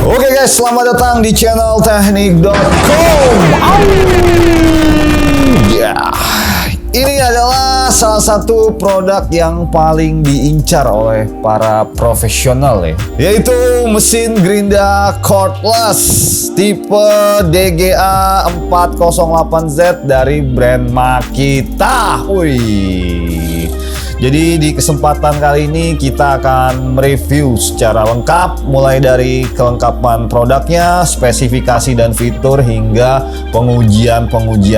Oke guys, selamat datang di channel teknik.com. Ya, ini adalah salah satu produk yang paling diincar oleh para profesional ya, yaitu mesin gerinda cordless tipe DGA 408Z dari brand Makita. Wih. Jadi di kesempatan kali ini kita akan mereview secara lengkap mulai dari kelengkapan produknya, spesifikasi dan fitur hingga pengujian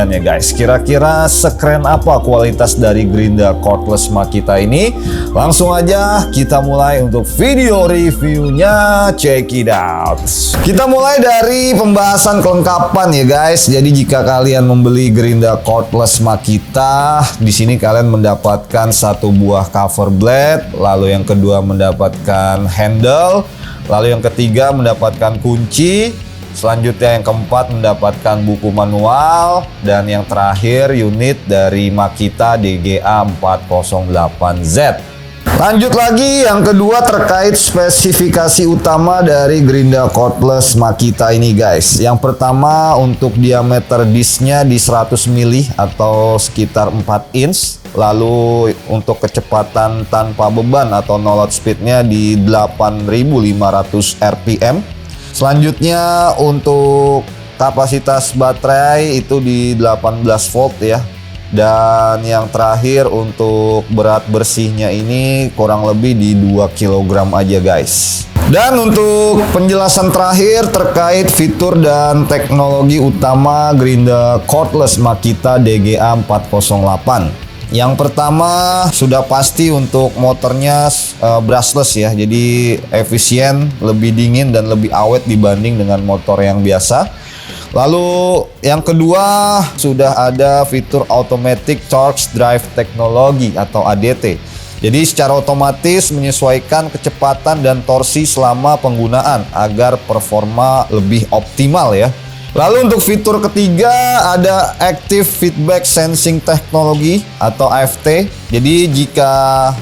ya guys. Kira-kira sekeren apa kualitas dari gerinda cordless Makita ini? Langsung aja kita mulai untuk video reviewnya, check it out. Kita mulai dari pembahasan kelengkapan ya guys. Jadi jika kalian membeli gerinda cordless Makita, di sini kalian mendapatkan satu buah cover blade, lalu yang kedua mendapatkan handle, lalu yang ketiga mendapatkan kunci, selanjutnya yang keempat mendapatkan buku manual, dan yang terakhir unit dari Makita DGA 408Z. Lanjut lagi, yang kedua terkait spesifikasi utama dari gerinda cordless Makita ini guys. Yang pertama untuk diameter disknya di 100 mili atau sekitar 4 inch. Lalu untuk kecepatan tanpa beban atau no load speednya di 8500 rpm. Selanjutnya untuk kapasitas baterai itu di 18 volt ya. Dan yang terakhir untuk berat bersihnya ini kurang lebih di 2 kg aja guys. Dan untuk penjelasan terakhir terkait fitur dan teknologi utama gerinda cordless Makita DGA 408. Yang pertama sudah pasti untuk motornya brushless ya, jadi efisien, lebih dingin dan lebih awet dibanding dengan motor yang biasa. Lalu yang kedua sudah ada fitur Automatic Torque Drive Technology atau ADT. Jadi secara otomatis menyesuaikan kecepatan dan torsi selama penggunaan agar performa lebih optimal ya. Lalu untuk fitur ketiga ada Active Feedback Sensing Technology atau AFT. Jadi jika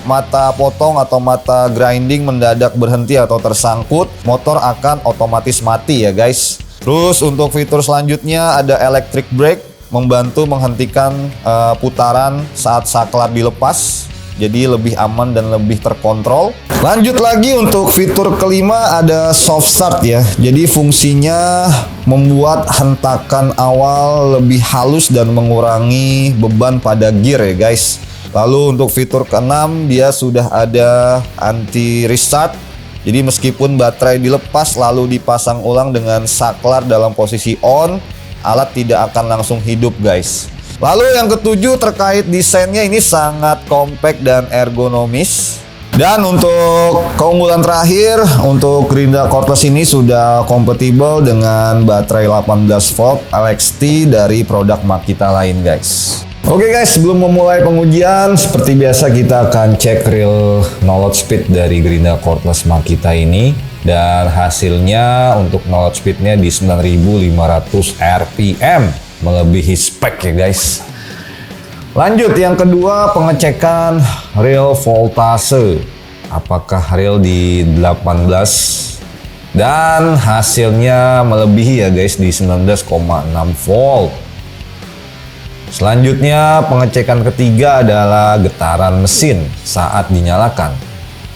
mata potong atau mata grinding mendadak berhenti atau tersangkut, motor akan otomatis mati ya guys. Terus untuk fitur selanjutnya ada Electric Brake, membantu menghentikan putaran saat saklar dilepas. Jadi lebih aman dan lebih terkontrol. Lanjut lagi untuk fitur kelima ada soft start ya. Jadi fungsinya membuat hentakan awal lebih halus dan mengurangi beban pada gear ya guys. Lalu untuk fitur keenam dia sudah ada anti restart. Jadi meskipun baterai dilepas lalu dipasang ulang dengan saklar dalam posisi on, alat tidak akan langsung hidup guys. Lalu yang ketujuh terkait desainnya, ini sangat compact dan ergonomis. Dan untuk keunggulan terakhir, untuk gerinda cordless ini sudah kompatibel dengan baterai 18 volt LXT dari produk Makita lain guys. Oke guys, sebelum memulai pengujian, seperti biasa kita akan cek real no load speed dari gerinda cordless Makita ini. Dan hasilnya untuk no load speednya di 9500 rpm. Melebihi spek ya guys. Lanjut yang kedua, pengecekan real voltase. Apakah real di 18? Dan hasilnya melebihi ya guys di 19,6 volt. Selanjutnya pengecekan ketiga adalah getaran mesin saat dinyalakan.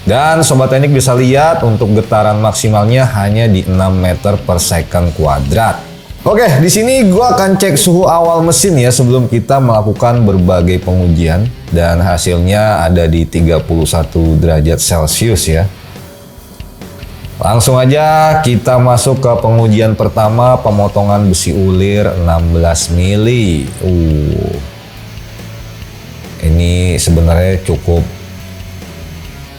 Dan sobat teknik bisa lihat untuk getaran maksimalnya hanya di 6 meter per second kuadrat. Oke, di sini gua akan cek suhu awal mesin ya sebelum kita melakukan berbagai pengujian, dan hasilnya ada di 31 derajat Celcius ya. Langsung aja kita masuk ke pengujian pertama, pemotongan besi ulir 16 mili. Ini sebenarnya cukup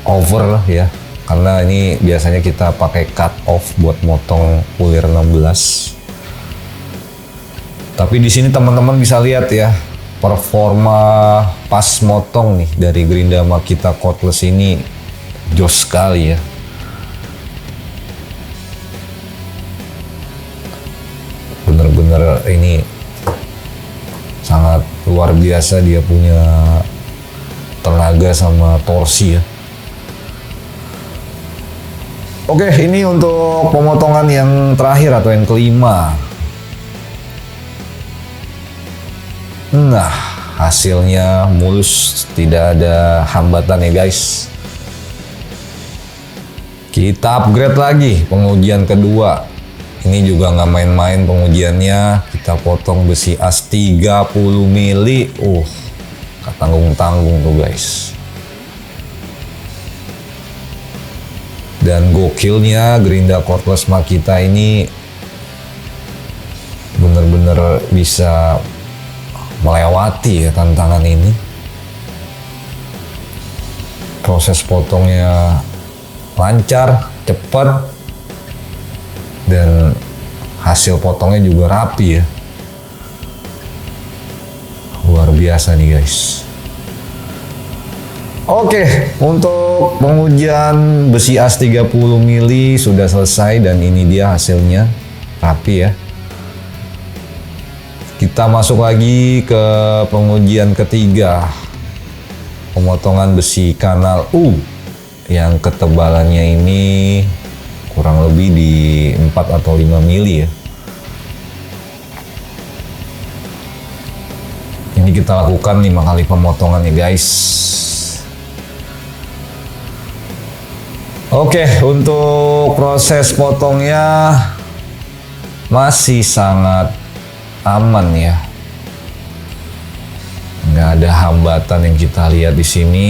over lah ya, karena ini biasanya kita pakai cut off buat motong ulir 16. Tapi di sini teman-teman bisa lihat ya, performa pas motong nih dari gerinda Makita cordless ini jos sekali ya. Bener-bener ini sangat luar biasa, dia punya tenaga sama torsi ya. Oke, ini untuk pemotongan yang terakhir atau yang kelima. Nah, hasilnya mulus, tidak ada hambatan ya guys. Kita upgrade lagi pengujian kedua. Ini juga nggak main-main pengujiannya. Kita potong besi as 30 mili. Gak tanggung-tanggung tuh guys. Dan gokilnya Grinda Cordless Makita ini bener-bener bisa melewati ya tantangan ini. Proses potongnya lancar, cepat, dan hasil potongnya juga rapi ya. Luar biasa nih guys. Oke, untuk pengujian besi as 30 mili sudah selesai dan ini dia hasilnya, rapi ya. Kita masuk lagi ke pengujian ketiga, pemotongan besi kanal U yang ketebalannya ini kurang lebih di 4 atau 5 mili ya. Ini kita lakukan 5 kali pemotongan ya guys. Oke, untuk proses potongnya masih sangat aman ya. Nggak ada hambatan yang kita lihat di sini.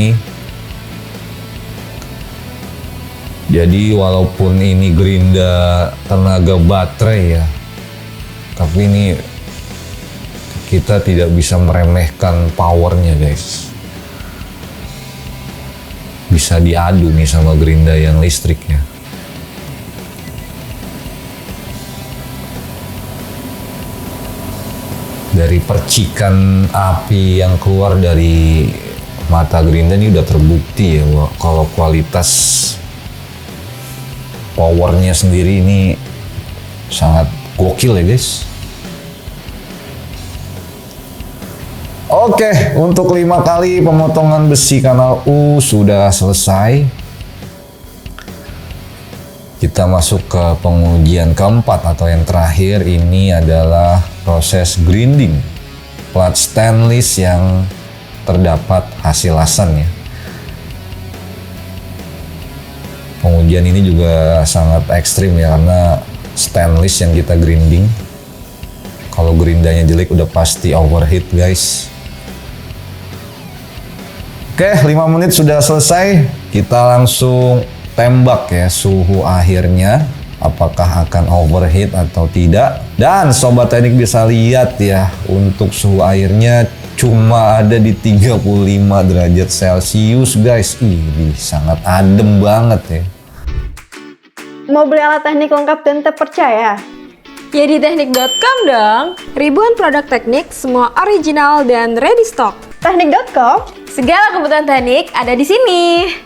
Jadi walaupun ini gerinda tenaga baterai ya, tapi ini kita tidak bisa meremehkan powernya guys. Bisa diadu nih sama gerinda yang listrik ya. Dari percikan api yang keluar dari mata gerinda ini udah terbukti ya kalau kualitas powernya sendiri ini sangat gokil ya guys. Oke, untuk 5 kali pemotongan besi kanal U sudah selesai. Kita masuk ke pengujian keempat atau yang terakhir. Ini adalah proses grinding plat stainless yang terdapat hasil lasan ya. Pengujian ini juga sangat ekstrim ya karena stainless yang kita grinding. Kalau gerindanya jelek udah pasti overheat guys. Oke, 5 menit sudah selesai. Kita langsung tembak ya suhu akhirnya. Apakah akan overheat atau tidak. Dan Sobat Teknik bisa lihat ya, untuk suhu airnya cuma ada di 35 derajat Celcius guys. Ini sangat adem banget ya. Mau beli alat teknik lengkap dan terpercaya? Ya di teknik.com dong. Ribuan produk teknik, semua original dan ready stock. Teknik.com, segala kebutuhan teknik ada di sini.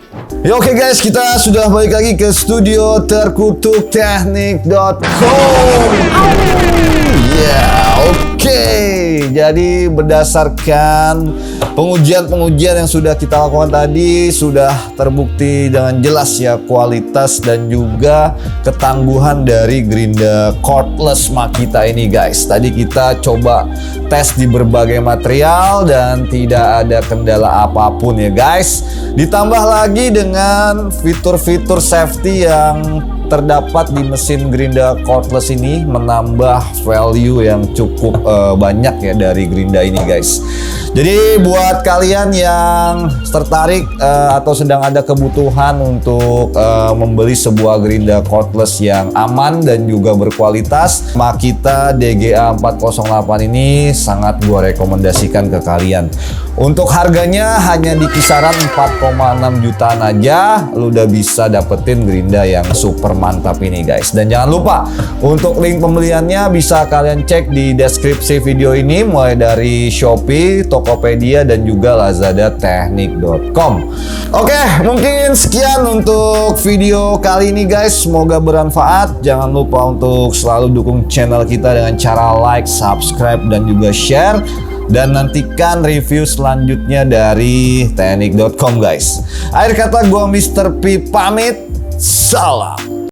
Ya oke guys, kita sudah balik lagi ke studio terkutuk teknik.com. Ya oke. Jadi berdasarkan pengujian yang sudah kita lakukan tadi, sudah terbukti dengan jelas ya kualitas dan juga ketangguhan dari gerinda cordless Makita ini guys. Tadi kita coba tes di berbagai material dan tidak ada kendala apapun ya guys. Ditambah lagi dengan fitur-fitur safety yang terdapat di mesin gerinda cordless ini, menambah value yang cukup banyak ya dari gerinda ini guys. Jadi buat kalian yang tertarik atau sedang ada kebutuhan untuk membeli sebuah gerinda cordless yang aman dan juga berkualitas, Makita DGA 408 ini sangat gua rekomendasikan ke kalian. Untuk harganya hanya di kisaran 4,6 jutaan aja, lu udah bisa dapetin gerinda yang super mantap ini guys. Dan jangan lupa untuk link pembeliannya bisa kalian cek di deskripsi video ini, mulai dari Shopee, Tokopedia, dan juga Lazada teknik.com. Oke, mungkin sekian untuk video kali ini guys. Semoga bermanfaat. Jangan lupa untuk selalu dukung channel kita dengan cara like, subscribe, dan juga share. Dan nantikan review selanjutnya dari teknik.com guys. Akhir kata, gua Mr. P pamit. Salam.